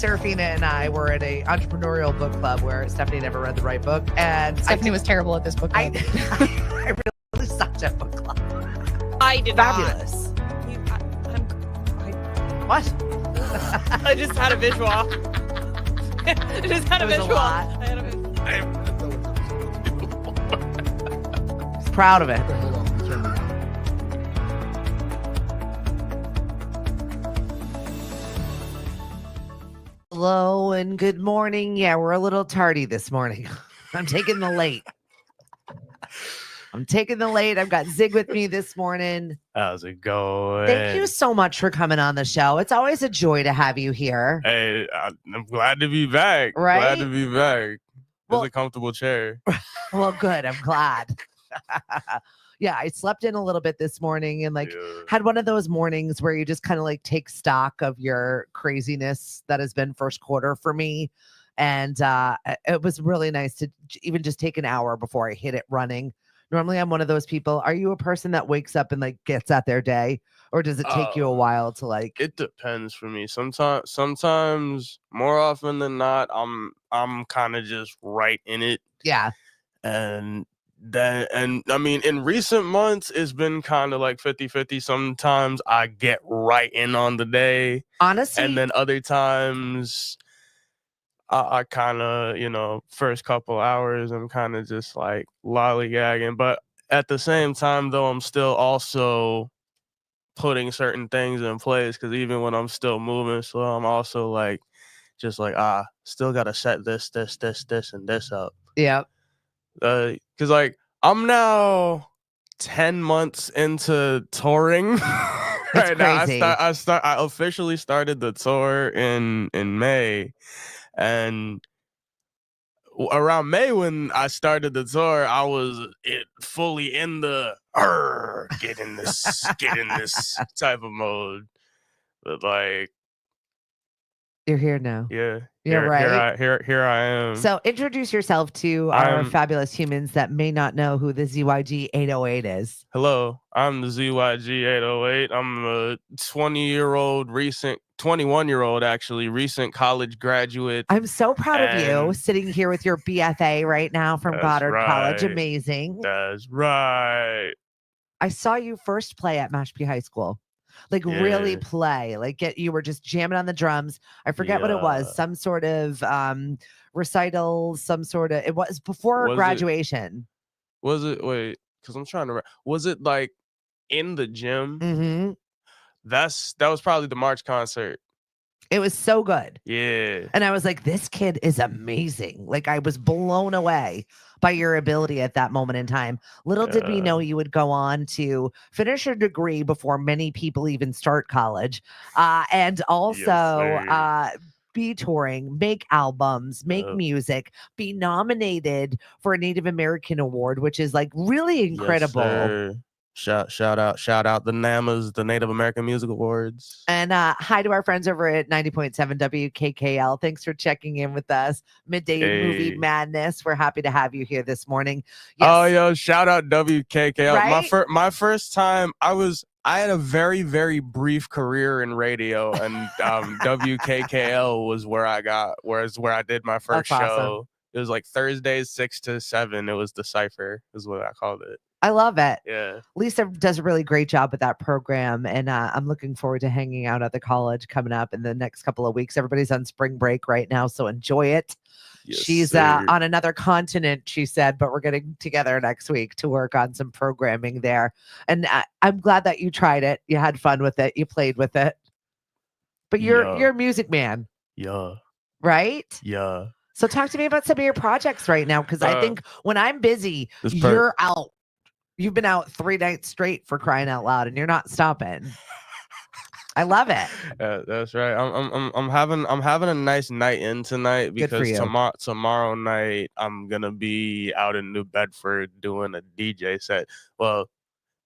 Serafina and I were at a entrepreneurial book club where Stephanie never read the right book, and Stephanie was terrible at this book club. I really sucked at book club. I did Fabulous. What? I just had a visual. I just had a It was a visual. lot. I had a visual. He's proud of it. Hello and good morning. Yeah, we're a little tardy this morning. I'm taking the late. I've got Zyg with me this morning. How's it going? Thank you so much for coming on the show. It's always a joy to have you here. Hey, I'm glad to be back. Right? Glad to be back. Well- It's a comfortable chair. Well, good. I'm glad. Yeah, I slept in a little bit this morning and had one of those mornings where you just kind of like take stock of your craziness that has been first quarter for me. And it was really nice to even just take an hour before I hit it running. Normally, I'm one of those people. Are you a person that wakes up and like gets at their day, or does it take you a while to like? It depends for me. Sometimes more often than not, I'm kind of just right in it. Yeah. And I mean, in recent months, it's been kind of like 50-50. Sometimes I get right in on the day. Honestly. And then other times I kind of, first couple hours, I'm kind of just like lollygagging. But at the same time, though, I'm still also putting certain things in place because even when I'm still moving slow, I'm also like, just like, still got to set this, and this up. Yeah. Because like I'm now 10 months into touring. Right now, crazy. I officially started the tour in May. And around May when I started the tour, I was fully in the get in this type of mode. But like, You're here now. yeah, right. Here I am. So introduce yourself to our fabulous humans that may not know who the ZYG 808 is. Hello, I'm the ZYG 808. I'm a 21-year-old actually, recent college graduate. I'm so proud of you sitting here with your BFA right now from Goddard College. Amazing. That's right. I saw you first play at Mashpee High School. Like really play. Like you were just jamming on the drums. I forget what it was. Some sort of recital, it was before graduation. Was it wait, because I'm trying to was it like in the gym? Mm-hmm. That was probably the March concert. It was so good. Yeah. And I was like, this kid is amazing. Like I was blown away by your ability at that moment in time. Little did we know you would go on to finish your degree before many people even start college. And also be touring, make albums, make music, be nominated for a Native American award, which is like really incredible. Yes, Shout out the NAMAs, the Native American Music Awards. And hi to our friends over at 90.7 WKKL. Thanks for checking in with us. Midday Movie Madness. We're happy to have you here this morning. Yes. Oh, yo, shout out WKKL. Right? My first time, I had a very, very brief career in radio, and WKKL was where I did my first show. Awesome. It was like Thursdays 6 to 7. It was the Cypher, is what I called it. I love it. Yeah. Lisa does a really great job with that program. And I'm looking forward to hanging out at the college coming up in the next couple of weeks. Everybody's on spring break right now, so enjoy it. Yes, she's on another continent, she said, but we're getting together next week to work on some programming there. And I'm glad that you tried it. You had fun with it. You played with it. But you're a music man. Yeah. Right? Yeah. So talk to me about some of your projects right now, because I think when I'm busy, you're out. You've been out 3 nights straight, for crying out loud, and you're not stopping. I love it. That's right. I'm having a nice night in tonight because tomorrow night I'm gonna be out in New Bedford doing a DJ set. Well,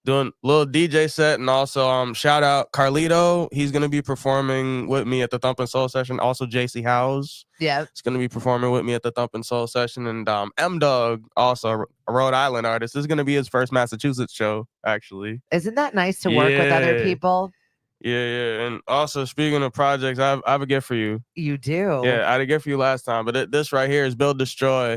doing a little DJ set, and also shout out Carlito. He's gonna be performing with me at the Thump and Soul session. Also JC Howes. Yeah, it's gonna be performing with me at the Thump and Soul session. And M Dog, also a Rhode Island artist. This is gonna be his first Massachusetts show, actually. Isn't that nice to work with other people? Yeah. And also, speaking of projects, I have a gift for you. You do. Yeah, I had a gift for you last time, but this right here is Build Destroy.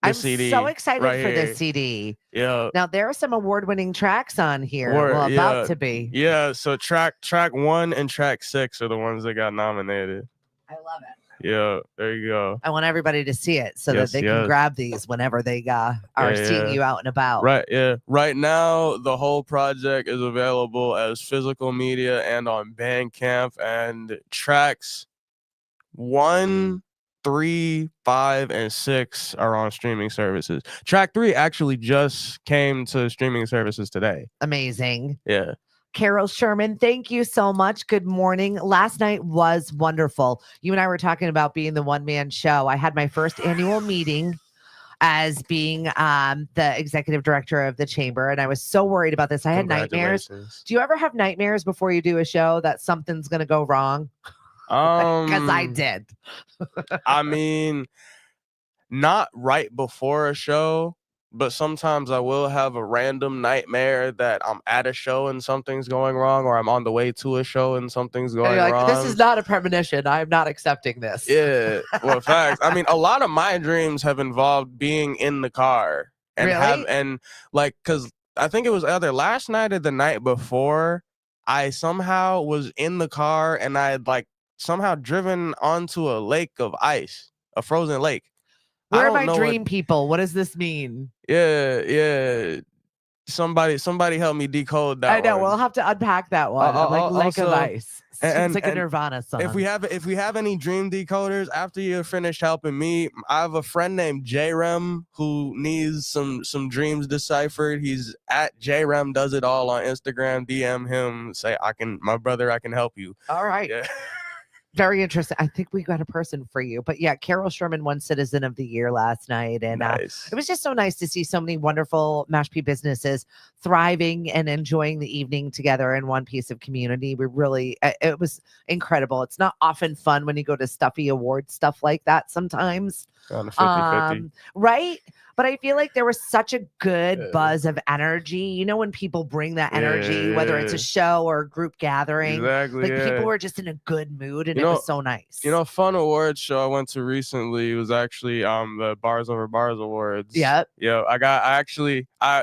The I'm CD so excited right for this here. CD. Yeah. Now there are some award-winning tracks on here. Word, Well, about yeah. to be. Yeah, so track 1 and track 6 are the ones that got nominated. I love it. Yeah, there you go. I want everybody to see it so that Yes, they can yes. grab these whenever they are seeing Yeah. you out and about. Right, yeah. Right now, the whole project is available as physical media and on Bandcamp, and tracks 1, 3, 5, and 6 are on streaming services. Track 3 actually just came to streaming services today. Amazing. Yeah. Carol Sherman, thank you so much. Good morning. Last night was wonderful. You and I were talking about being the one-man show. I had my first annual meeting as being the executive director of the chamber, and I was so worried about this. I had nightmares. Do you ever have nightmares before you do a show that something's going to go wrong? Because I did. I mean, not right before a show, but sometimes I will have a random nightmare that I'm at a show and something's going wrong, or I'm on the way to a show and something's going wrong. This is not a premonition. I'm not accepting this. Yeah, well, facts. I mean, a lot of my dreams have involved being in the car and Really? because I think it was either last night or the night before, I somehow was in the car and I had like somehow driven onto a lake of ice, a frozen lake. Where are my dream people? What does this mean? Yeah. Somebody help me decode that. I know. one. We'll have to unpack that one. Lake of ice. Seems like a Nirvana song. If we have any dream decoders, after you're finished helping me, I have a friend named JRem who needs some dreams deciphered. He's at JRem does it all on Instagram. DM him, say I can help you. All right. Yeah. Very interesting. I think we got a person for you. But yeah, Carol Sherman won Citizen of the Year last night. And nice. It was just so nice to see so many wonderful Mashpee businesses thriving and enjoying the evening together in one piece of community. We really, it was incredible. It's not often fun when you go to stuffy award stuff like that sometimes. On a 50-50. Right? But I feel like there was such a good buzz of energy. You know, when people bring that energy, whether it's a show or a group gathering, exactly. Like people were just in a good mood, and it was so nice. You know, a fun awards show I went to recently was actually the Bars Over Bars Awards. Yep. Yeah,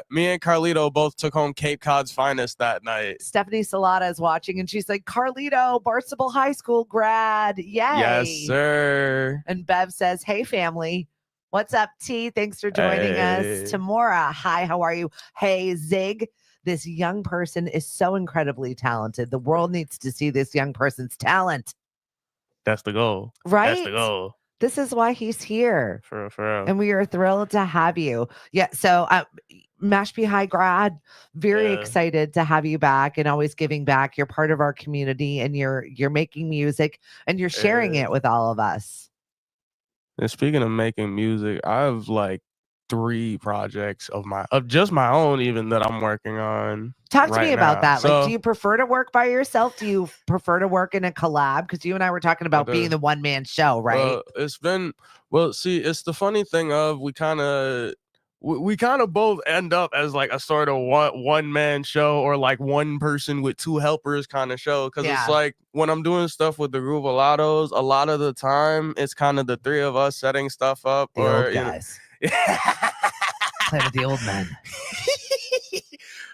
me and Carlito both took home Cape Cod's finest that night. Stephanie Salata is watching, and she's like, Carlito, Barnstable High School grad. Yay. Yes, sir. And Bev says, hey, family. What's up, T? Thanks for joining us. Tamora, hi, how are you? Hey, Zyg. This young person is so incredibly talented. The world needs to see this young person's talent. That's the goal. Right? That's the goal. This is why he's here. For real. And we are thrilled to have you. Yeah, so Mashpee High grad, very excited to have you back and always giving back. You're part of our community, and you're making music and you're sharing it with all of us. And speaking of making music, I have like 3 projects of just my own even that I'm working on. Talk to me about that. So, like, do you prefer to work by yourself? Do you prefer to work in a collab? Because you and I were talking about being the one-man show, right? It's the funny thing of we kind of both end up as like a sort of one-man show, or like one person with 2 helpers kind of show. Because it's like when I'm doing stuff with the Ruvalatos, a lot of the time it's kind of the 3 of us setting stuff up. The old guys. Play with the old men.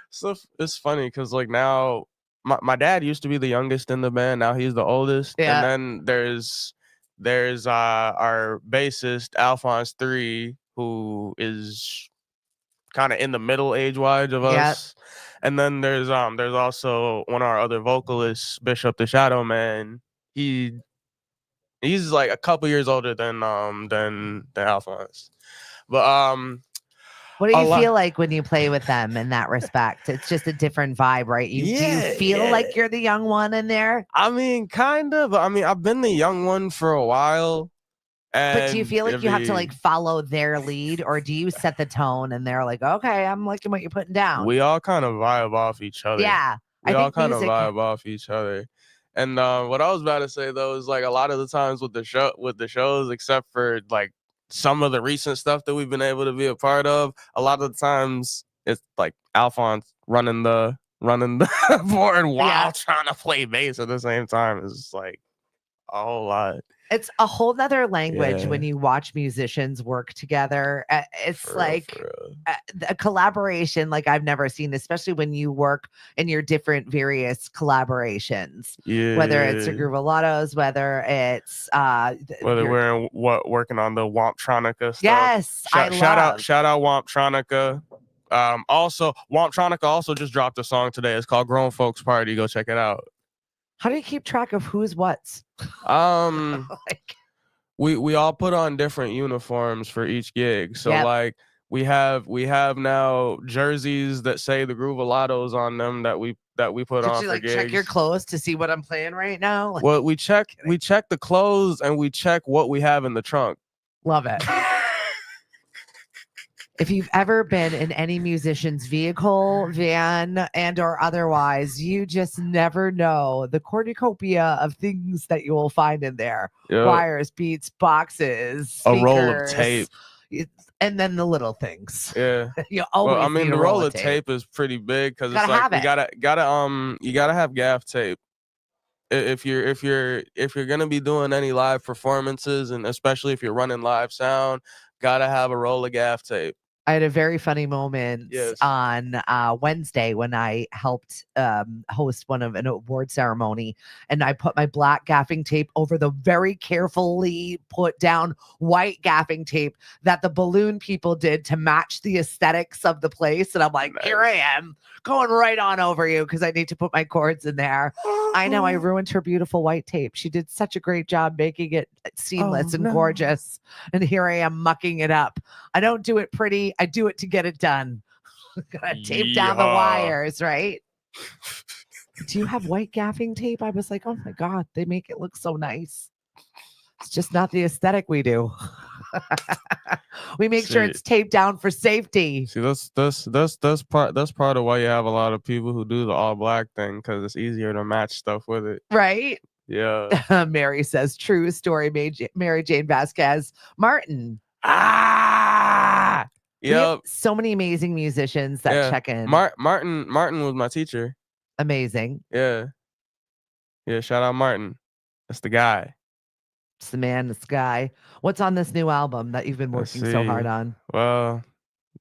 So it's funny because like now my dad used to be the youngest in the band. Now he's the oldest. Yeah. And then there's our bassist Alphonse 3, who is kind of in the middle age-wise of us. And then there's also one of our other vocalists, Bishop the Shadow Man. He's like a couple years older than Alphonse. But what do you feel like when you play with them in that respect? It's just a different vibe, right? Do you feel like you're the young one in there? I mean, kind of. I mean, I've been the young one for a while. But do you feel like you have to like follow their lead, or do you set the tone and they're like, okay, I'm liking what you're putting down? We all kind of vibe off each other. Yeah. We all kind of vibe off each other. And what I was about to say though is like a lot of the times with the shows, except for like some of the recent stuff that we've been able to be a part of, a lot of the times it's like Alphonse running the running the board while Yeah. trying to play bass at the same time. It's just like a whole lot. It's a whole nother language Yeah. when you watch musicians work together. It's For real, like for real. a collaboration like I've never seen, especially when you work in your different various collaborations. Yeah. Whether it's the Groovalatos, whether it's whether we're working on the Womptronica stuff. yes, Shout out Womptronica. Also Womptronica also just dropped a song today. It's called Grown Folks Party. Go check it out. How do you keep track of who's what's? Like, we all put on different uniforms for each gig. So like we have now jerseys that say the Groovalatos on them that we put on for gigs. Check your clothes to see what I'm playing right now? Like, well, we check the clothes and we check what we have in the trunk. Love it. If you've ever been in any musician's vehicle, van, and or otherwise, you just never know the cornucopia of things that you will find in there. Yep. Wires, beats, boxes, speakers, a roll of tape. And then the little things. Yeah. You always need the roll of tape is pretty big because it's like you gotta have gaff tape. If you're gonna be doing any live performances, and especially if you're running live sound, gotta have a roll of gaff tape. I had a very funny moment on Wednesday when I helped host an award ceremony, and I put my black gaffing tape over the very carefully put down white gaffing tape that the balloon people did to match the aesthetics of the place. And I'm like, nice. Here I am going right on over you because I need to put my chords in there. I know I ruined her beautiful white tape. She did such a great job making it seamless and gorgeous. And here I am mucking it up. I don't do it pretty. I do it to get it done. Gotta tape down the wires, right? Do you have white gaffing tape? I was like, oh my God, they make it look so nice. It's just not the aesthetic we do. We make sure it's taped down for safety. See, that's part of why you have a lot of people who do the all black thing, because it's easier to match stuff with it. Right? Yeah. Mary says, true story, Mary Jane Vasquez. Martin. Yep. So many amazing musicians that check in. Martin was my teacher. Amazing. Yeah. Shout out Martin. That's the guy. It's the man, this guy. What's on this new album that you've been working so hard on? Well,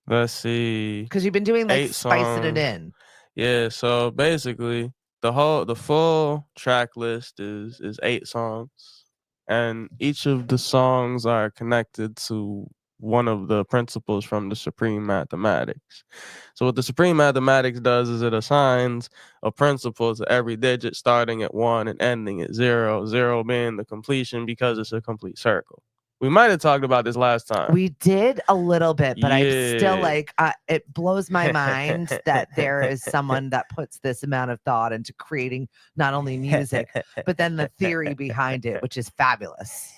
let's see. Because you've been doing like spicing it in. Yeah. So basically, the full track list is 8 songs, and each of the songs are connected to one of the principles from the Supreme Mathematics. So what the Supreme Mathematics does is it assigns a principle to every digit starting at 1 and ending at 0, 0 being the completion because it's a complete circle. We might have talked about this last time. We did a little bit, but I'm still like, it blows my mind that there is someone that puts this amount of thought into creating not only music, but then the theory behind it, which is fabulous.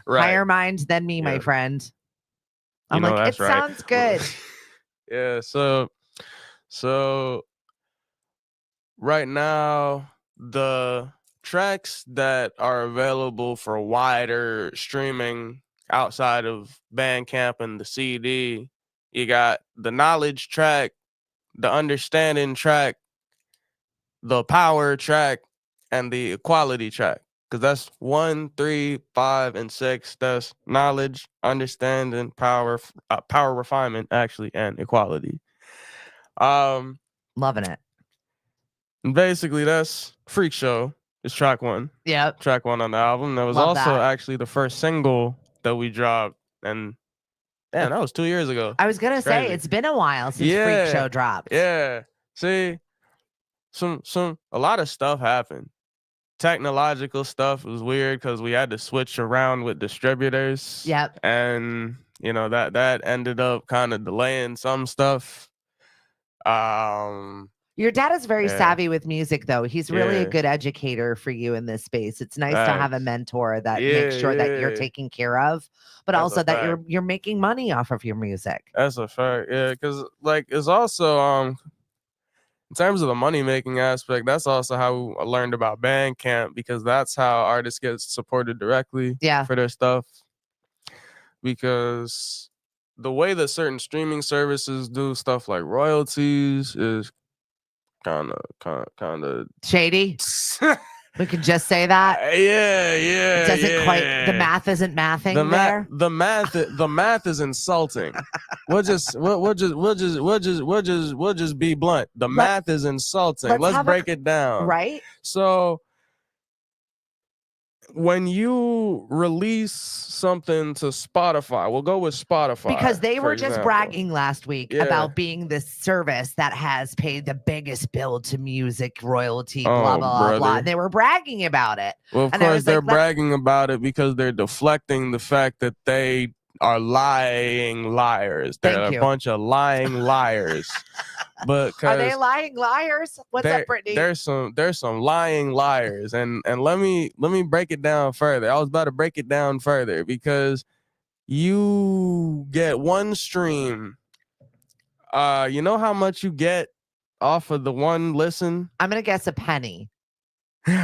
Right. Higher mind than me, my friend. I'm like, it sounds good. Yeah. So right now, the tracks that are available for wider streaming outside of Bandcamp and the CD, you got the knowledge track, the understanding track, the power track, and the equality track. Because that's 1, 3, 5, and 6. That's knowledge, understanding, power refinement, actually, and equality. Loving it. And basically, that's Freak Show. It's track 1. Yeah. Track 1 on the album. That was actually the first single that we dropped. And that was 2 years ago. I was going to say, it's been a while since Freak Show dropped. Yeah. See, a lot of stuff happened. Technological stuff was weird because we had to switch around with distributors. Yep. And, that ended up kind of delaying some stuff. Your dad is very savvy with music, though. He's really a good educator for you in this space. It's nice to have a mentor that makes sure that you're taken care of, but also that you're making money off of your music. That's a fact. Yeah, because it's also in terms of the money making aspect, that's also how I learned about Bandcamp, because that's how artists get supported directly for their stuff. Because the way that certain streaming services do stuff like royalties is kind of shady. We can just say that. Yeah. It doesn't quite. The math isn't mathing there. The math is insulting. We'll just be blunt. The math is insulting. Let's break it down. Right. So when you release something to Spotify, we'll go with Spotify. Because they were just bragging last week about being this service that has paid the biggest bill to music royalty, blah, blah, blah. And they were bragging about it. Well, of course, they're bragging about it because they're deflecting the fact that they are lying liars. They're a bunch of lying liars. But are they lying liars? What's up, Brittany? There's some lying liars, and let me break it down further. I was about to break it down further because you get one stream. You know how much you get off of the one listen? I'm gonna guess a penny. Is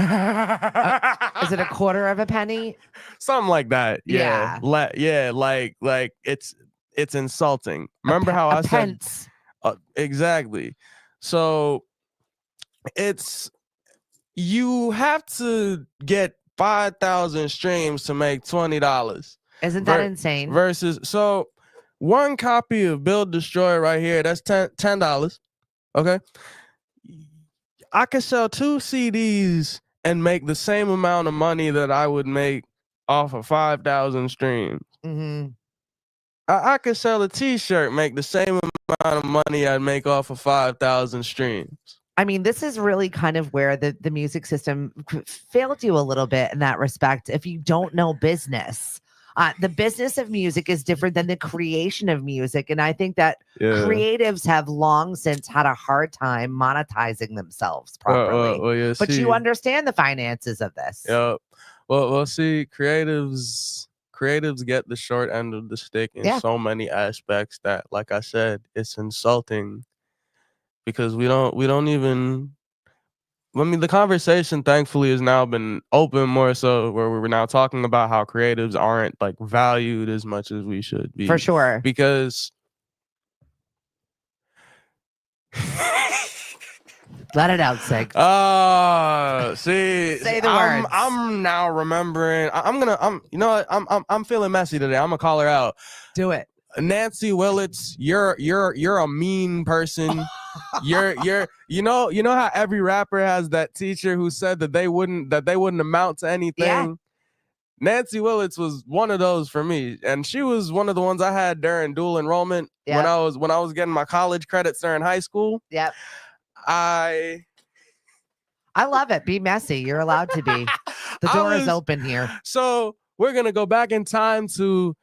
it a quarter of a penny? Something like that. Yeah. Like it's insulting. Remember how I said pence. Exactly. So you have to get 5,000 streams to make $20. Isn't that insane? Versus, so one copy of Build Destroy right here, that's $10. Okay. I could sell 2 CDs and make the same amount of money that I would make off of 5,000 streams. Mm-hmm. I could sell a t-shirt, make the same amount of money I'd make off of 5,000 streams. I mean, this is really kind of where the music system failed you a little bit in that respect. If you don't know business, the business of music is different than the creation of music. And I think that creatives have long since had a hard time monetizing themselves properly. But you understand the finances of this. Yeah. Well, see, creatives get the short end of the stick in so many aspects that, like I said, it's insulting because we don't even. I mean, the conversation thankfully has now been open more so where we're now talking about how creatives aren't like valued as much as we should be. For sure. Because let it out, Zyg. See, say the words. I'm now remembering. You know what? I'm feeling messy today. I'm gonna call her out. Do it. Nancy Willits, you're a mean person. you know how every rapper has that teacher who said that they wouldn't amount to anything. Yeah. Nancy Willits was one of those for me, and she was one of the ones I had during dual enrollment when I was getting my college credits during high school. Yep. I love it. Be messy. You're allowed to be. The door is open here. So we're gonna go back in time to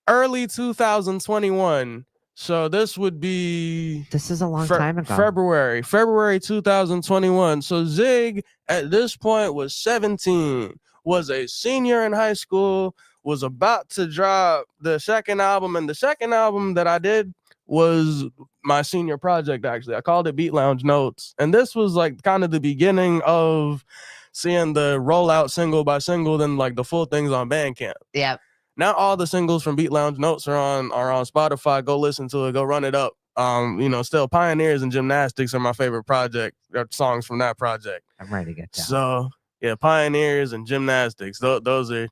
early 2021. So this would be. This is a long time ago. February 2021. So Zyg at this point was 17, was a senior in high school, was about to drop the second album, and the second album that I did was my senior project. Actually, I called it Beat Lounge Notes, and this was like kind of the beginning of seeing the rollout single by single, then like the full things on Bandcamp. Yeah. Now all the singles from Beat Lounge Notes are on Spotify. Go listen to it. Go run it up. Still Pioneers and Gymnastics are my favorite project. Songs from that project. I'm ready to get down. So yeah, Pioneers and Gymnastics. Those are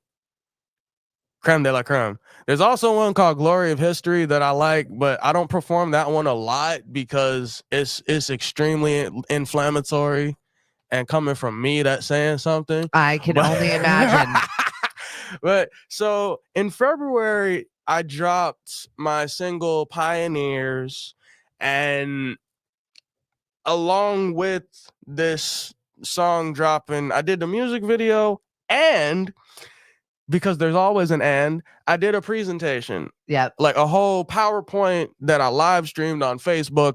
creme de la creme. There's also one called Glory of History that I like, but I don't perform that one a lot because it's extremely inflammatory, and coming from me, that's saying something. I can only imagine. But so in February, I dropped my single Pioneers, and along with this song dropping, I did the music video, and because there's always an and, I did a presentation. Yeah. Like a whole PowerPoint that I live streamed on Facebook.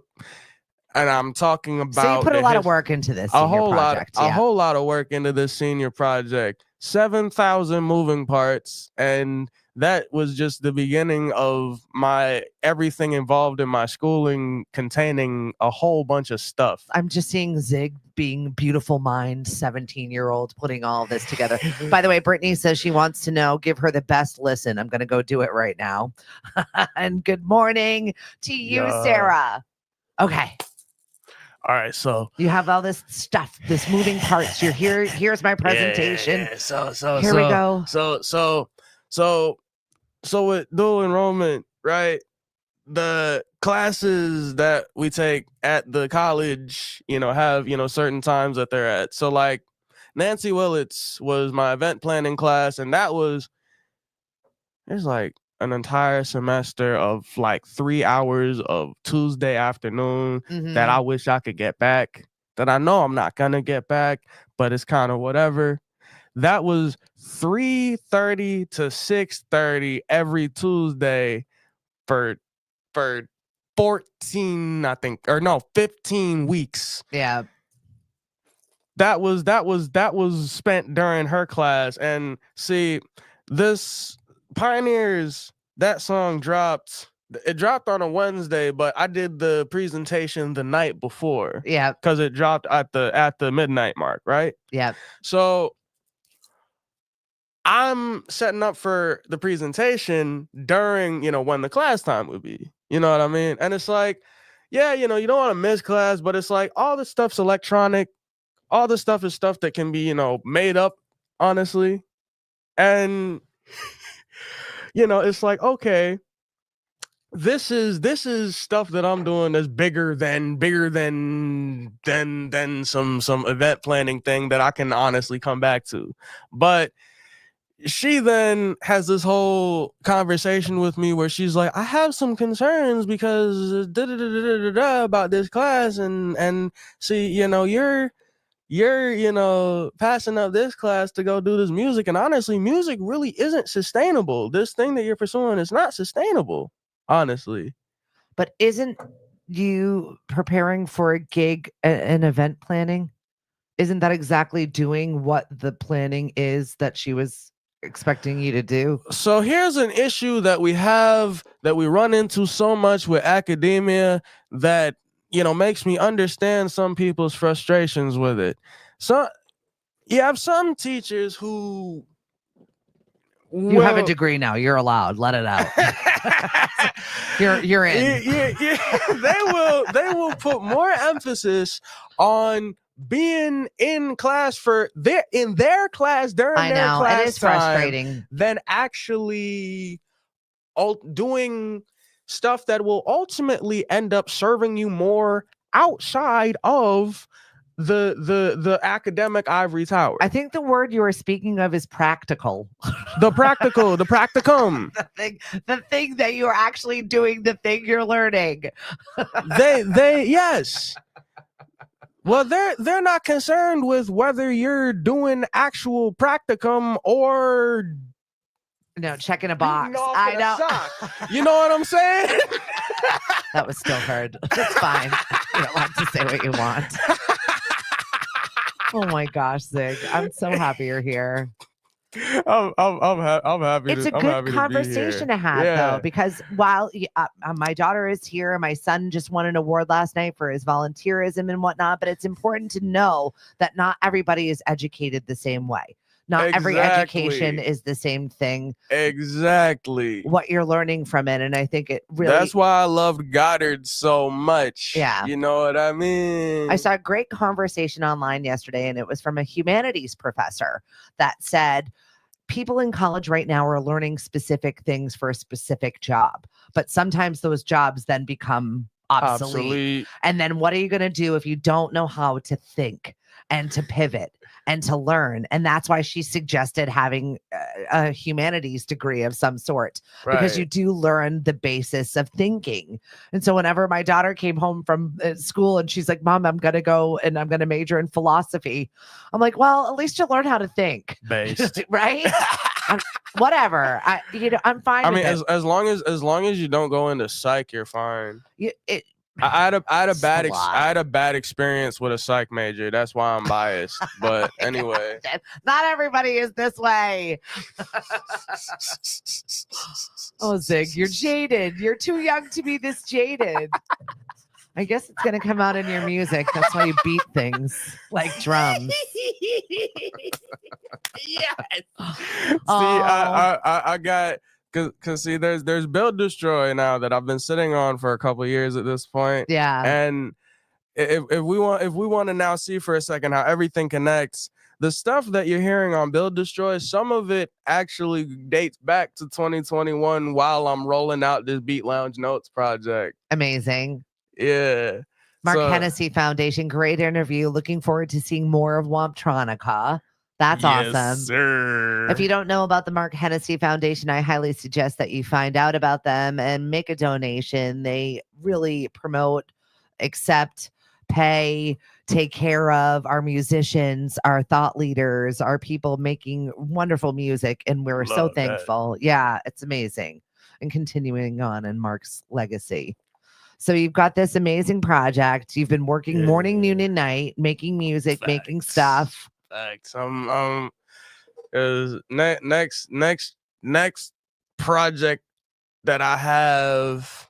And I'm talking about. So you put a lot of work into this. A whole lot of work into this senior project. 7,000 moving parts. And that was just the beginning of my everything involved in my schooling, containing a whole bunch of stuff. I'm just seeing Zyg being beautiful mind, 17-year-old, putting all this together. By the way, Brittany says she wants to know, give her the best listen. I'm going to go do it right now. And good morning to you, Sarah. Okay. All right, so you have all this stuff, this moving parts. You're here. Here's my presentation. Yeah. So here we go. So with dual enrollment, right? The classes that we take at the college, have, certain times that they're at. So like Nancy Willett's was my event planning class, and there's like an entire semester of like 3 hours of Tuesday afternoon that I wish I could get back, that I know I'm not gonna get back, but it's kind of whatever. That was 3:30 to 6:30 every Tuesday for 14, I think, or no, 15 weeks. Yeah. That was spent during her class. And see, this Pioneers, that song dropped. It dropped on a Wednesday, but I did the presentation the night before. Yeah. Because it dropped at the midnight mark, right? Yeah. So I'm setting up for the presentation during, when the class time would be. You know what I mean? And it's like, yeah, you don't want to miss class, but it's like all this stuff's electronic. All this stuff is stuff that can be, made up, honestly. And it's like, okay, this is stuff that I'm doing that's bigger than some event planning thing that I can honestly come back to. But she then has this whole conversation with me where she's like, I have some concerns because about this class, and see, you're passing up this class to go do this music, and honestly, music really isn't sustainable. This thing that you're pursuing is not sustainable, honestly. But isn't you preparing for a gig and event planning? Isn't that exactly doing what the planning is that she was expecting you to do? So here's an issue that we run into so much with academia that makes me understand some people's frustrations with it. So you have some teachers who you have a degree now. You're allowed. Let it out. You're in. Yeah. They will put more emphasis on being in class in their class during their class. It is frustrating. Than actually doing stuff that will ultimately end up serving you more outside of the academic ivory tower. I think the word you are speaking of is practical. The practicum. the thing that you're actually doing, the thing you're learning. Yes. Well, they're not concerned with whether you're doing actual practicum or checking a box. I know. You know what I'm saying? That was still heard. It's fine. You don't have to say what you want. Oh my gosh, Zyg. I'm so happy you're here. I'm happy. It's a good conversation to have, though, because while my daughter is here, my son just won an award last night for his volunteerism and whatnot, but it's important to know that not everybody is educated the same way. Not every education is the same thing. Exactly. What you're learning from it. And I think it really... That's why I loved Goddard so much. Yeah. You know what I mean? I saw a great conversation online yesterday, and it was from a humanities professor that said, people in college right now are learning specific things for a specific job, but sometimes those jobs then become obsolete. And then what are you going to do if you don't know how to think and to pivot and to learn? And that's why she suggested having a humanities degree of some sort, because you do learn the basis of thinking. And so whenever my daughter came home from school and she's like, Mom, I'm going to go and I'm going to major in philosophy. I'm like, well, at least you learn how to think. Based. Right? Whatever. I'm fine. I mean, as long as you don't go into psych, you're fine. I had a It's a lot. bad experience with a psych major. That's why I'm biased. But anyway, Not everybody is this way. Oh, Zig, you're jaded. You're too young to be this jaded. I guess it's gonna come out in your music. That's why you beat things like drums. Yes. See, I got cause see, there's Build Destroy now that I've been sitting on for a couple years at this point. Yeah. And if we want to now see for a second how everything connects, the stuff that you're hearing on Build Destroy, some of it actually dates back to 2021 while I'm rolling out this Beat Lounge Notes project. Amazing. Yeah. Mark Hennessy Foundation, great interview. Looking forward to seeing more of Wamptronica. That's awesome. Sir. If you don't know about the Mark Hennessy Foundation, I highly suggest that you find out about them and make a donation. They really promote, accept, pay, take care of our musicians, our thought leaders, our people making wonderful music. And we're so Love that. thankful. Yeah, it's amazing. And continuing on in Mark's legacy. So you've got this amazing project. You've been working morning, noon, and night, making music, making stuff. Facts. Is next project that I have.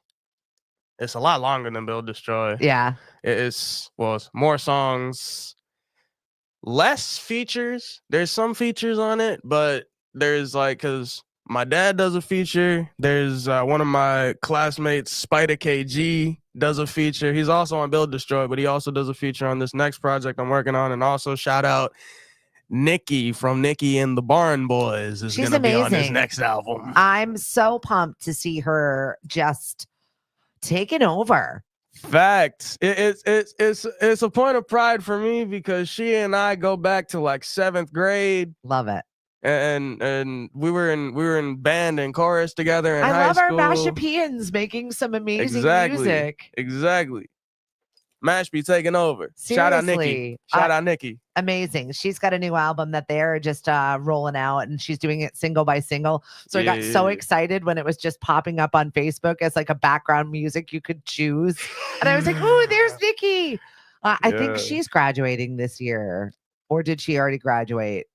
It's a lot longer than Build Destroy. Yeah. It's more songs, less features. There's some features on it, but there's because my dad does a feature. There's one of my classmates, Spider KG, does a feature. He's also on Build Destroy, but he also does a feature on this next project I'm working on. And also shout out Nikki from Nikki and the Barn Boys is going to be on this next album. I'm so pumped to see her just taking over. Facts. It's a point of pride for me because she and I go back to 7th grade. Love it. And we were in band and chorus together in high school. I love our Mashapians making some amazing music. Exactly. Mash be taking over. Seriously. Shout out Nikki. Shout out Nikki. Amazing. She's got a new album that they're just rolling out, and she's doing it single by single. So I got so excited when it was just popping up on Facebook as a background music you could choose. And I was like, oh, there's Nikki. I think she's graduating this year. Or did she already graduate?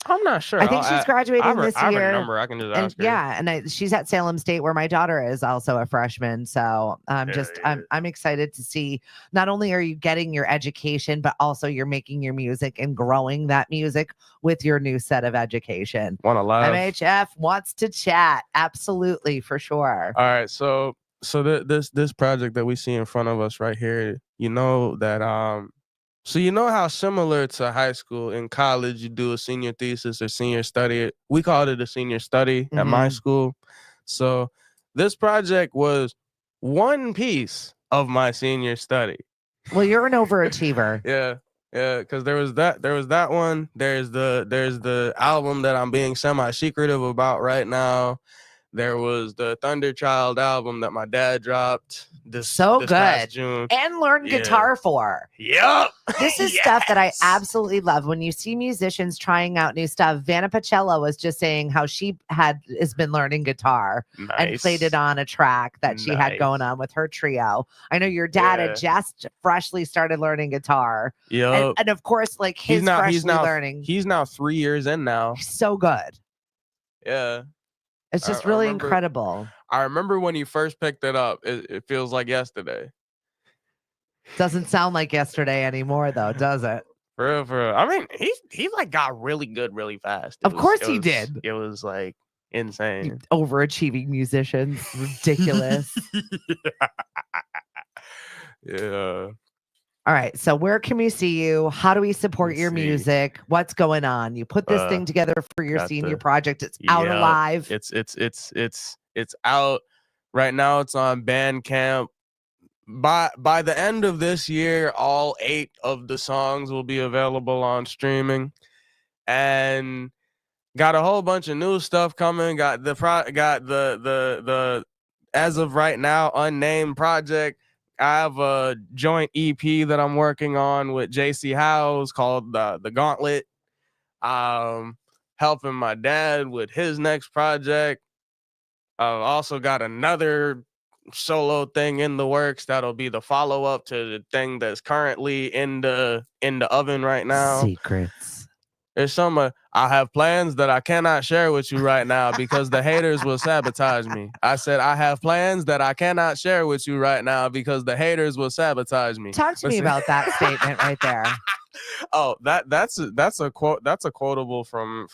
I'm not sure. I think she's graduating this year. I have a number. I can just ask her. Yeah, and she's at Salem State where my daughter is also a freshman. So I'm excited to see not only are you getting your education, but also you're making your music and growing that music with your new set of education. Wanna laugh? MHF wants to chat. Absolutely, for sure. All right, so this project that we see in front of us right here, you know that So you know how similar to high school, in college, you do a senior thesis or senior study. We called it a senior study at my school. So this project was one piece of my senior study. Well, you're an overachiever. Yeah, because there was that one. There's the album that I'm being semi-secretive about right now. There was the Thunderchild album that my dad dropped this past June. And learned guitar for. Yep. This is stuff that I absolutely love. When you see musicians trying out new stuff, Vanna Pacello was just saying how she has been learning guitar and played it on a track that she had going on with her trio. I know your dad had just freshly started learning guitar. Yep. And of course, he's learning. He's now 3 years in now. He's so good. Yeah. It's just really incredible. I remember when he first picked it up. It feels like yesterday. Doesn't sound like yesterday anymore, though, does it? For real. I mean, he got really good really fast. Of course he did. It was insane. Overachieving musicians. Ridiculous. Yeah. All right. So where can we see you? How do we support your music? What's going on? You put this thing together for your senior project. It's out alive. It's out right now. It's on Bandcamp. By the end of this year, all 8 of the songs will be available on streaming, and got a whole bunch of new stuff coming. Got the as of right now unnamed project. I have a joint EP that I'm working on with JC Howes called the Gauntlet. Helping my dad with his next project. I've also got another solo thing in the works that'll be the follow-up to the thing that's currently in the oven right now. Secrets. There's some I have plans that I cannot share with you right now because the haters will sabotage me. I said I have plans that I cannot share with you right now because the haters will sabotage me. Talk to me about that statement right there. Oh, that's a quote. That's a quotable from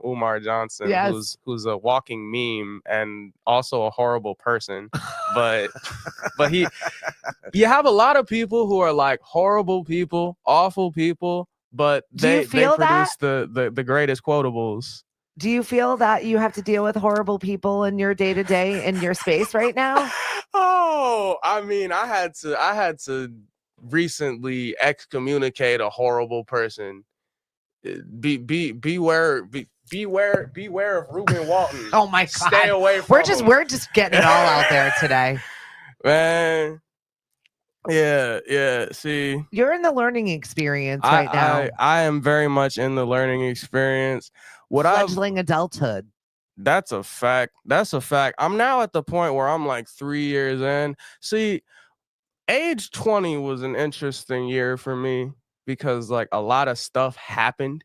Umar Johnson, yes. who's a walking meme and also a horrible person. But you have a lot of people who are like horrible people, awful people, but they produce the greatest quotos. Do you feel that you have to deal with horrible people in your day-to-day in your space right now? Oh, I mean, I had to recently excommunicate a horrible person. Beware of Reuben Walton. Oh my God. Stay away from him. We're just getting it all out there today. Man. Yeah. See, you're in the learning experience right now. I am very much in the learning experience. Fledgling adulthood. That's a fact. I'm now at the point where I'm like 3 years in. See, age 20 was an interesting year for me because like a lot of stuff happened.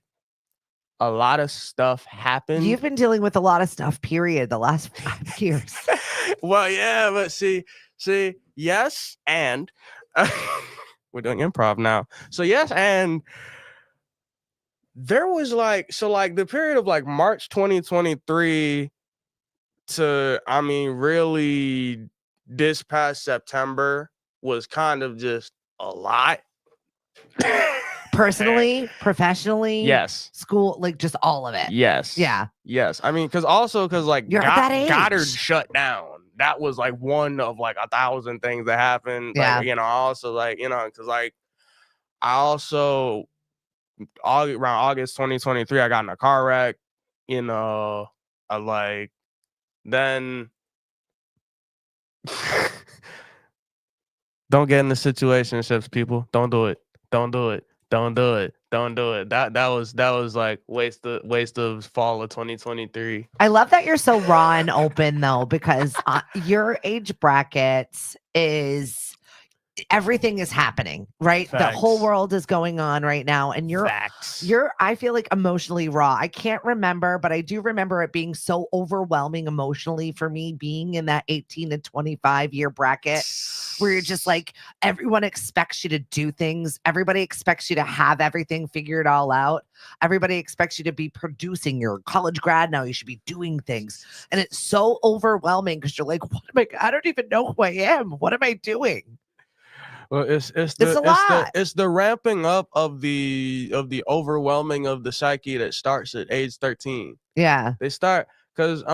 You've been dealing with a lot of stuff, period, the last 5 years. Well, yeah, but see, yes, and we're doing improv now. So yes, and there was like the period of like March 2023 to really this past September was kind of just a lot. Personally, professionally, yes, school, like just all of it. Yes. Yeah. Yes. I mean, because like you're at that age. Goddard shut down. That was like one of like 1,000 things that happened. Yeah. Like, also like, because like I also around August 2023, I got in a car wreck. I like then don't get into situationships, people. Don't do it. That was like waste of fall of 2023. I love that you're so raw and open though, because your age bracket is everything is happening, right? Facts. The whole world is going on right now, and you're I feel like emotionally raw. I can't remember, but I do remember it being so overwhelming emotionally for me being in that 18 to 25 year bracket where you're just like, everyone expects you to do things. Everybody expects you to have everything figured all out. Everybody expects you to be producing. You're a college grad now. You should be doing things. And it's so overwhelming because you're like, I don't even know who I am. What am I doing? Well, it's the ramping up of the overwhelming of the psyche that starts at age 13. Yeah. They start because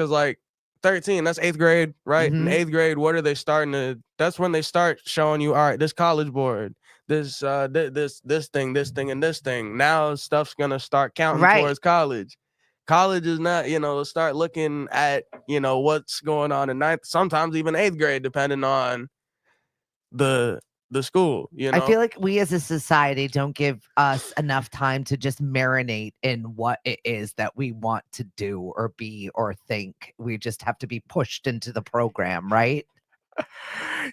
like 13, that's 8th grade, right? Mm-hmm. In 8th grade, what are they starting to? That's when they start showing you, all right, this college board, this thing, and this thing. Now stuff's gonna start counting towards college. College is not, start looking at, what's going on in 9th, sometimes even 8th grade, depending on the school. I feel like we as a society don't give us enough time to just marinate in what it is that we want to do or be or think. We just have to be pushed into the program, right?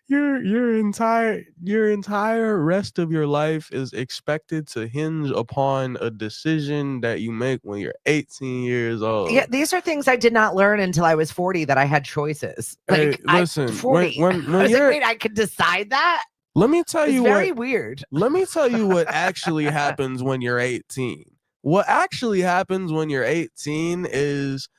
Your entire rest of your life is expected to hinge upon a decision that you make when you're 18 years old. Yeah, these are things I did not learn until I was 40 that I had choices. Like, hey, listen, 40. when I was like, wait, I could decide that? Let me tell you very weird. Let me tell you what actually happens when you're 18. What actually happens when you're 18 is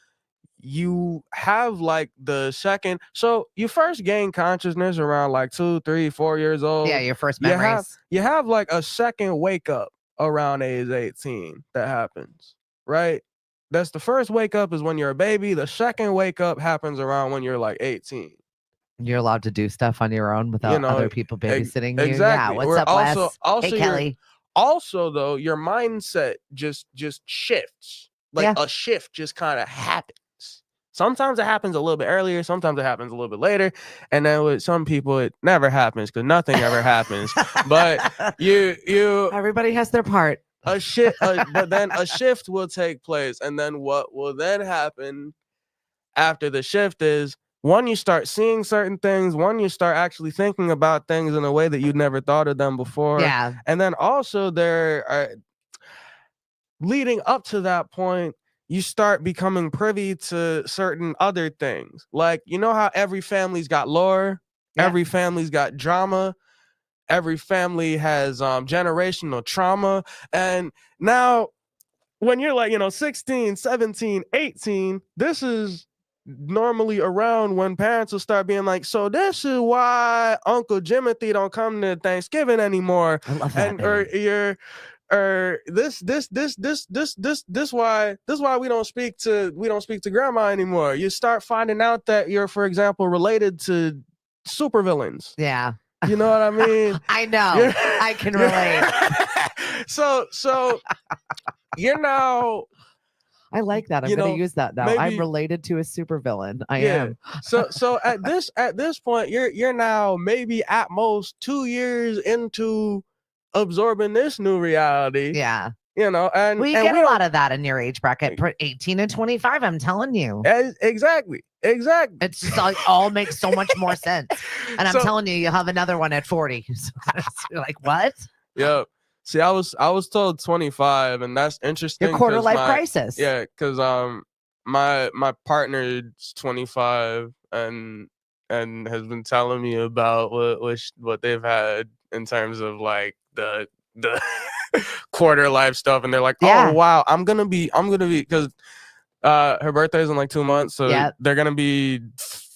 you have like the second, so you first gain consciousness around like 2, 3, 4 years old. Yeah, your first memories. You have like a second wake up around age 18 that happens, right? That's the first wake up is when you're a baby. The second wake up happens around when you're like 18. You're allowed to do stuff on your own without other people babysitting you. Exactly. Yeah. What's up, Wes? Hey, Kelly. Also, though, your mindset just shifts. Like a shift just kind of happens. Sometimes it happens a little bit earlier. Sometimes it happens a little bit later. And then with some people, it never happens because nothing ever happens. But everybody has their part. But then a shift will take place. And then what will then happen after the shift is one, you start seeing certain things. One, you start actually thinking about things in a way that you'd never thought of them before. Yeah. And then also leading up to that point, you start becoming privy to certain other things. Like, you know how every family's got lore, every family's got drama, every family has generational trauma. And now when you're like, 16, 17, 18, this is normally around when parents will start being like, so this is why Uncle Jimothy don't come to Thanksgiving anymore. I love that. And this why we don't speak to grandma anymore. You start finding out that you're, for example, related to supervillains. Yeah. You know what I mean? I know. I can relate. So you're now. I like that. I'm going to use that now. maybe, I'm related to a supervillain. I am. So at this point, you're now maybe at most 2 years into absorbing this new reality. Yeah. And you get a lot of that in your age bracket, 18 and 25. I'm telling you. Exactly. It's just all makes so much more sense. And I'm telling you, you'll have another one at 40. You're like, what? Yeah. See, I was told 25, and that's interesting. Your quarter life crisis. Yeah, because my partner's 25 and has been telling me about what they've had in terms of like the quarter life stuff, and they're like, oh wow, I'm gonna be because her birthday's in like 2 months, so they're gonna be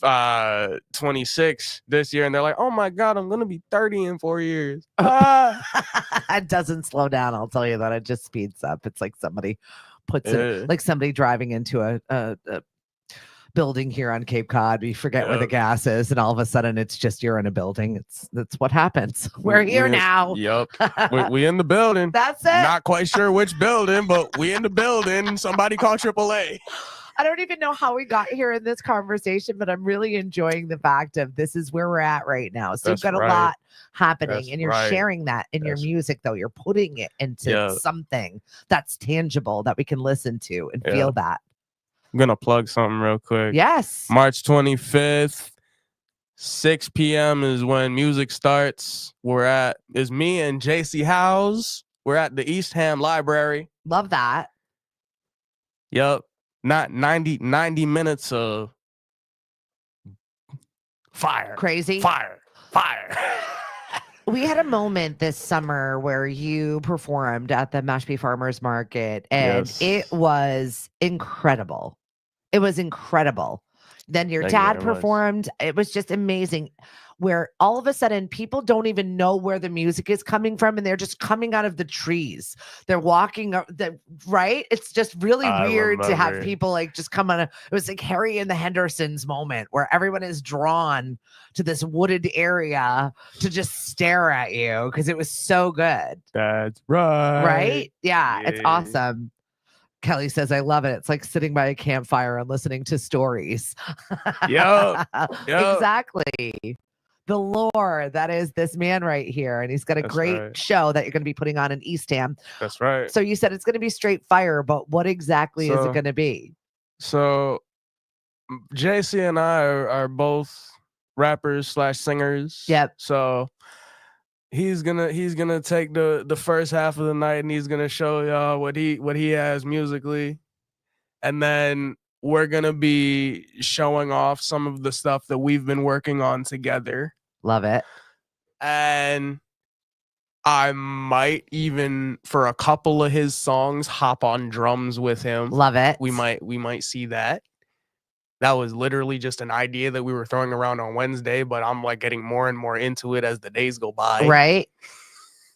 26 this year, and they're like, oh my god, I'm gonna be 30 in 4 years. It doesn't slow down, I'll tell you that. It just speeds up. It's like somebody puts it, like somebody driving into a building here on Cape Cod. We forget where the gas is, and all of a sudden it's just you're in a building. That's what happens. We're here now. Yep. we in the building. That's it. Not quite sure which building, but we in the building. Somebody call AAA. I don't even know how we got here in this conversation, but I'm really enjoying the fact of this is where we're at right now. So you've got a lot happening, and you're sharing that in your music, though. You're putting it into something that's tangible that we can listen to and feel that. I'm going to plug something real quick. Yes. March 25th, 6 p.m. is when music starts. Is me and JC Howes. We're at the East Ham Library. Love that. Yep. Not 90 minutes of fire. Crazy. Fire. We had a moment this summer where you performed at the Mashpee Farmers Market, and it was incredible. It was incredible. Then your dad performed. It was just amazing, where all of a sudden people don't even know where the music is coming from, and they're just coming out of the trees. They're walking up right. It's just really weird to have people like just come on. It was like Harry and the Hendersons moment where everyone is drawn to this wooded area to just stare at you because it was so good. That's right. Right? Yeah, it's awesome. Kelly says, I love it. It's like sitting by a campfire and listening to stories. Yep. Exactly. The lore that is this man right here. And he's got a great show that you're going to be putting on in East Ham. That's right. So you said it's going to be straight fire, but what exactly is it going to be? So JC and I are both rappers / singers. Yep. So he's gonna take the first half of the night, and he's gonna show y'all what he has musically, and then we're gonna be showing off some of the stuff that we've been working on together. Love it. And I might even, for a couple of his songs, hop on drums with him. Love it. We might see that. That was literally just an idea that we were throwing around on Wednesday, but I'm like getting more and more into it as the days go by. Right.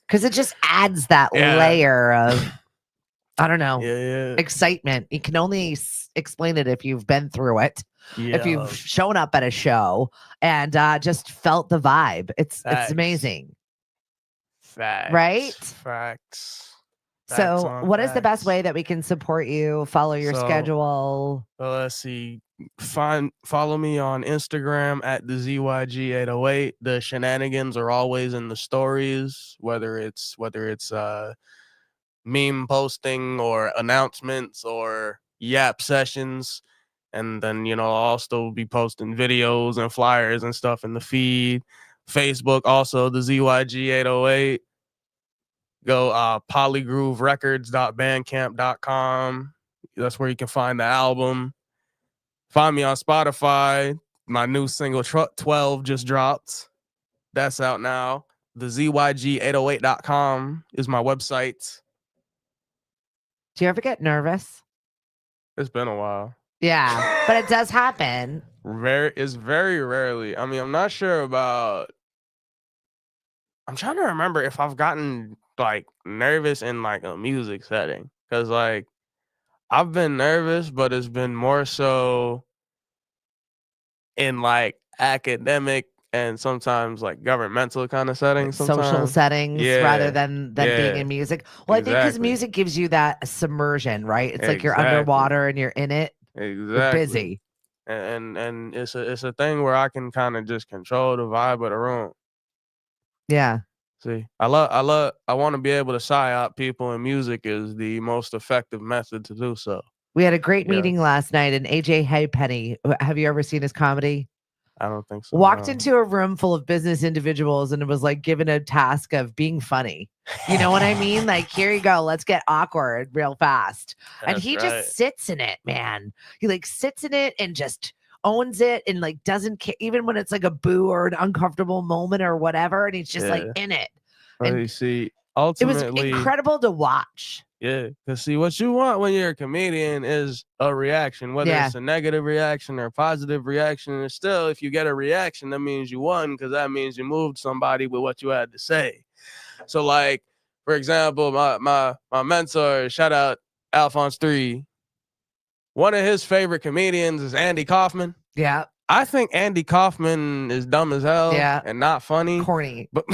Because it just adds that layer of, I don't know, excitement. You can only explain it if you've been through it. Yeah. If you've shown up at a show and just felt the vibe. It's amazing. Facts. Right? Facts. So what is the best way that we can support you, follow your schedule? Well, let's see. Follow me on Instagram at the ZYG808. The shenanigans are always in the stories, whether it's meme posting or announcements or yap sessions. And then, I'll also be posting videos and flyers and stuff in the feed. Facebook, also the ZYG 808. Go polygrooverecords.bandcamp.com. That's where you can find the album. Find me on Spotify. My new single 12 just dropped. That's out now. The ZYG808.com is my website. Do you ever get nervous? It's been a while. Yeah, but it does happen. It's very rarely. I mean, I'm not sure about. I'm trying to remember if I've gotten like nervous in like a music setting, because like I've been nervous, but it's been more so in like academic and sometimes like governmental kind of settings, Social settings rather than being in music. Well, I think because music gives you that submersion, right? It's like you're underwater and you're in it. You're busy. And it's a thing where I can kind of just control the vibe of the room. Yeah. See, I want to be able to psyop people, and music is the most effective method to do so. We had a great meeting last night, and AJ Halfpenny, have you ever seen his comedy? I don't think so. Walked into a room full of business individuals and it was like given a task of being funny. You know what I mean? Like, here you go. Let's get awkward real fast. And he just sits in it, man. He like sits in it and just owns it and like doesn't care, even when it's like a boo or an uncomfortable moment or whatever. And he's just like in it. And you see, ultimately, it was incredible to watch. Yeah, because see, what you want when you're a comedian is a reaction, whether it's a negative reaction or a positive reaction. And still, if you get a reaction, that means you won, because that means you moved somebody with what you had to say. So, like, for example, my mentor, shout out Alphonse 3, one of his favorite comedians is Andy Kaufman. Yeah. I think Andy Kaufman is dumb as hell and not funny. Corny. But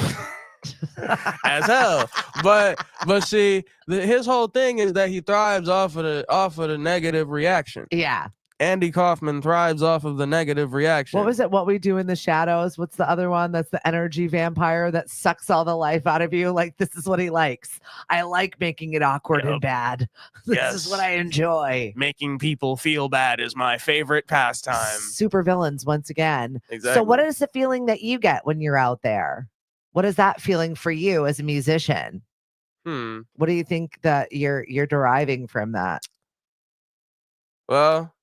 as hell. But see, his whole thing is that he thrives off of the negative reaction. Yeah. Andy Kaufman thrives off of the negative reaction. What was it? What We Do in the Shadows? What's the other one? That's the energy vampire that sucks all the life out of you. Like, this is what he likes. I like making it awkward and bad. This is what I enjoy. Making people feel bad is my favorite pastime. Super villains once again. Exactly. So what is the feeling that you get when you're out there? What is that feeling for you as a musician? What do you think that you're deriving from that? Well,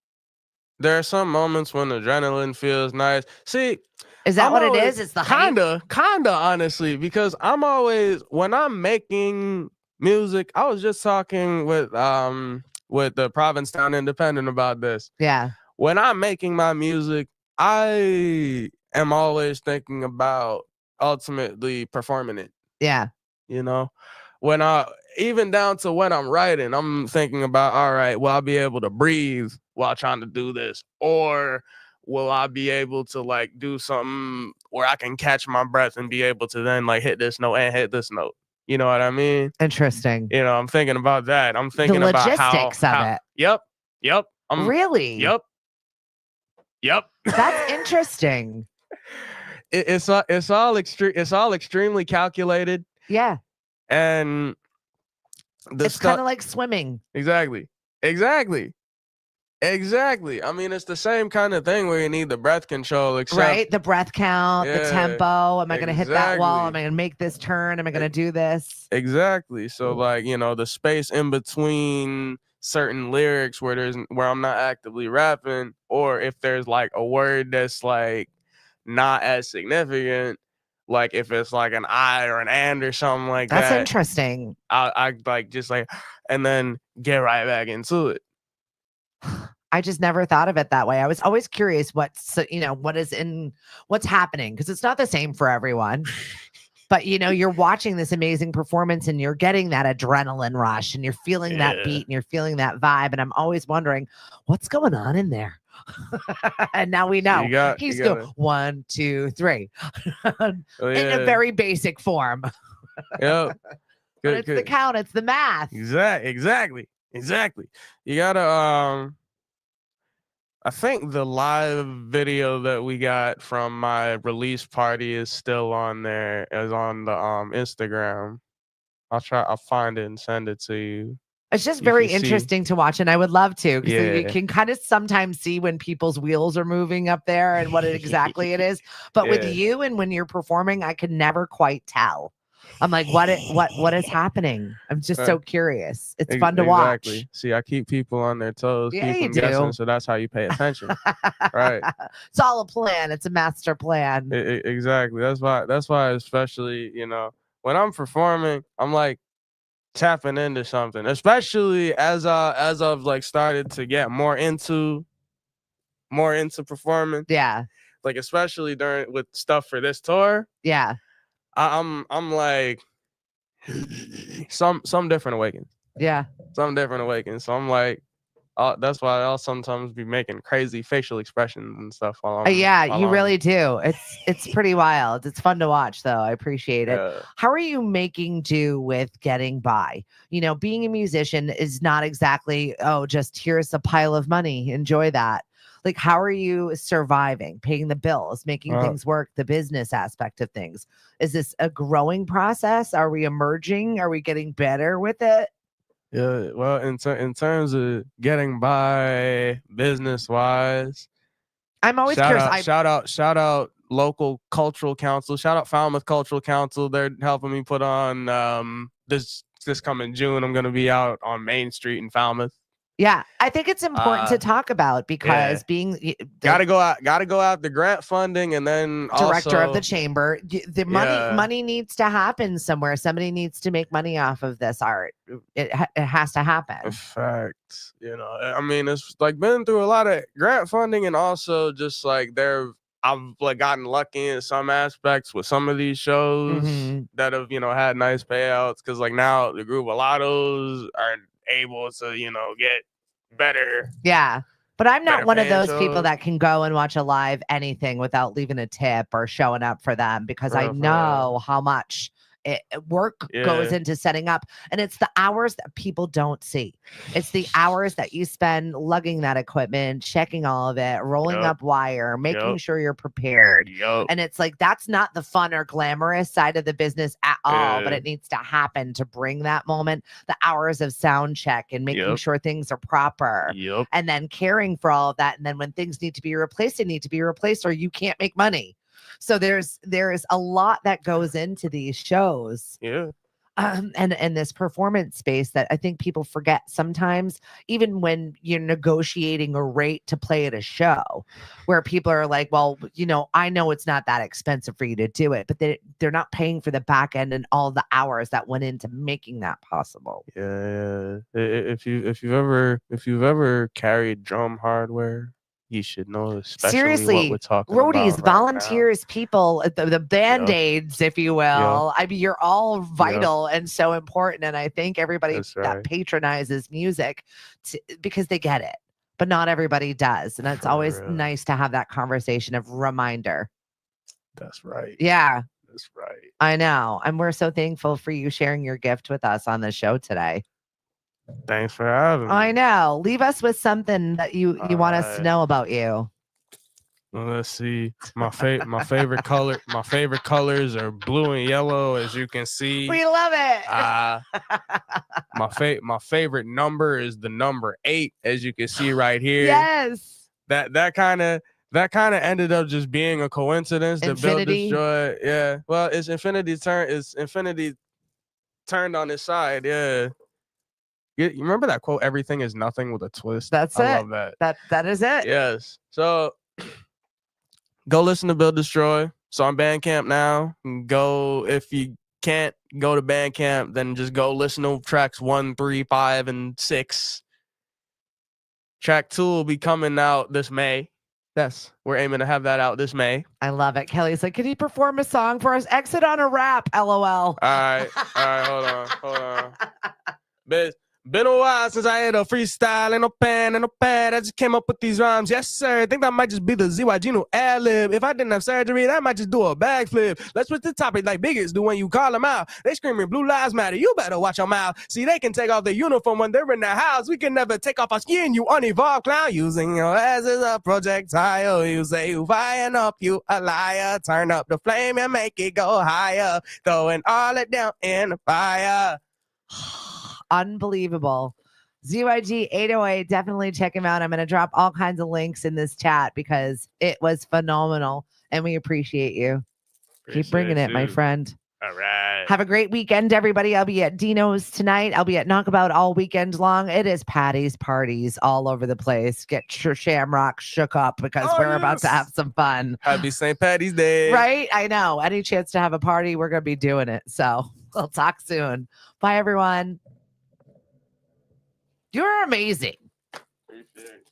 there are some moments when adrenaline feels nice. See, is that what it is? It's the kinda, honestly, because I'm always, when I'm making music, I was just talking with the Provincetown Independent about this. Yeah. When I'm making my music, I am always thinking about ultimately performing it. Yeah. When even down to when I'm writing, I'm thinking about, all right, will I be able to breathe while trying to do this? Or will I be able to like do something where I can catch my breath and be able to then like hit this note and hit this note? You know what I mean? Interesting. I'm thinking about that. I'm thinking about the logistics of it. Yep. Really? Yep. That's interesting. It's all extremely calculated. Yeah. And it's kind of like swimming. Exactly. I mean, it's the same kind of thing where you need the breath control, right? The breath count, the tempo. Am I going to hit that wall? Am I going to make this turn? Am I going to do this? Exactly. So like, the space in between certain lyrics where I'm not actively rapping, or if there's like a word that's like not as significant, like if it's like an I or an and or something like that. That's interesting. I like just like, and then get right back into it. I just never thought of it that way. I was always curious what's happening, because it's not the same for everyone. But you're watching this amazing performance and you're getting that adrenaline rush and you're feeling that beat and you're feeling that vibe. And I'm always wondering what's going on in there. And now we know he's going 1, 2, 3 in a very basic form. Yeah. But it's the count, it's the math. Exactly. You gotta I think the live video that we got from my release party is still on there, is on the Instagram. I'll find it and send it to you. It's just You very can see. interesting to watch, and I would love to, because you Yeah. can kind of sometimes see when people's wheels are moving up there and what exactly it is. But with Yeah. you and when you're performing, I can never quite tell. I'm like, what is happening? I'm just so curious. It's fun to Exactly. watch. See, I keep people on their toes, Yeah, keep you them guessing, do. so that's how you pay attention. Right. It's all a plan. It's a master plan. Exactly. That's why especially, you know, when I'm performing, I'm like tapping into something, especially as I've like started to get more into performing. Yeah. Like especially during with stuff for this tour, Yeah. I'm like some different awakens. Yeah. Some different awakens. So I'm like, that's why I'll sometimes be making crazy facial expressions and stuff Yeah, while you I'm really do. It's pretty wild. It's fun to watch, though. I appreciate it. Yeah. How are you making do with getting by? You know, being a musician is not exactly, oh, just here's a pile of money, enjoy that. Like, how are you surviving, paying the bills, making things work, the business aspect of things? Is this a growing process? Are we emerging? Are we getting better with it? Yeah, well, in terms of getting by business wise, I'm always curious. shout out local cultural council. Shout out Falmouth Cultural Council. They're helping me put on this coming June. I'm gonna be out on Main Street in Falmouth. Yeah, I think it's important to talk about, because being gotta go out the grant funding, and then director of also the chamber, the money needs to happen somewhere. Somebody needs to make money off of this art. It has to happen. In fact, you know, I mean, it's like been through a lot of grant funding, and also just like I've like gotten lucky in some aspects with some of these shows that have, you know, had nice payouts, because like now the group Lottos are able to, you know, get better. Yeah. But I'm not one of those people shows. that can go and watch a live anything without leaving a tip or showing up for them, because I know how much work goes into setting up. And it's the hours that people don't see. It's the hours that you spend lugging that equipment, checking all of it, rolling up wire, making sure you're prepared. And it's like, that's not the fun or glamorous side of the business at all, but it needs to happen to bring that moment. The hours of sound check and making sure things are proper, and then caring for all of that. And then when things need to be replaced, they need to be replaced, or you can't make money. So there's a lot that goes into these shows. And this performance space that I think people forget sometimes, even when you're negotiating a rate to play at a show, where people are like, well, you know, I know it's not that expensive for you to do it, but they're not paying for the back end and all the hours that went into making that possible. Yeah. If you've ever carried drum hardware, you should know especially seriously what we're talking roadies, about volunteers, people, the band-aids, if you will. I mean, you're all vital and so important. And I think everybody that patronizes music because they get it, but not everybody does. And it's always nice to have that conversation of reminder. That's right. Yeah. That's right. I know. And we're so thankful for you sharing your gift with us on the show today. Thanks for having me. I know. Leave us with something that you want us to know about you. Well, let's see. My favorite colors are blue and yellow, as you can see. We love it. My favorite number is the number 8, as you can see right here. Yes. That kind of ended up just being a coincidence to build this joy. Yeah. Well, it's infinity turned on its side. Yeah. You remember that quote, everything is nothing with a twist? That's it. I love that. That is it. Yes. So go listen to Build Destroy. It's on Bandcamp now. Go, if you can't go to Bandcamp, then just go listen to tracks 1, 3, 5, and 6. Track 2 will be coming out this May. Yes, we're aiming to have that out this May. I love it. Kelly's like, can you perform a song for us? Exit on a rap, LOL. All right, hold on. Been a while since I had a freestyle and no pen and no pad. I just came up with these rhymes. Yes, sir. I think that might just be the ZYG new ad-lib. If I didn't have surgery, that might just do a backflip. Let's switch the topic like bigots do when you call them out. They screaming blue lives matter. You better watch your mouth. See, they can take off their uniform when they're in the house. We can never take off our skin, you unevolved clown. Using your ass as a projectile. You say you firing up, you a liar. Turn up the flame and make it go higher. Throwing all it down in the fire. Unbelievable. ZYG 808. Definitely check him out. I'm going to drop all kinds of links in this chat because it was phenomenal and we appreciate you. Keep bringing it, my friend. All right. Have a great weekend, everybody. I'll be at Dino's tonight. I'll be at Knockabout all weekend long. It is Patty's parties all over the place. Get your shamrock shook up because we're about to have some fun. Happy St. Patty's Day. Right? I know. Any chance to have a party, we're going to be doing it. So we'll talk soon. Bye, everyone. You're amazing. Appreciate it.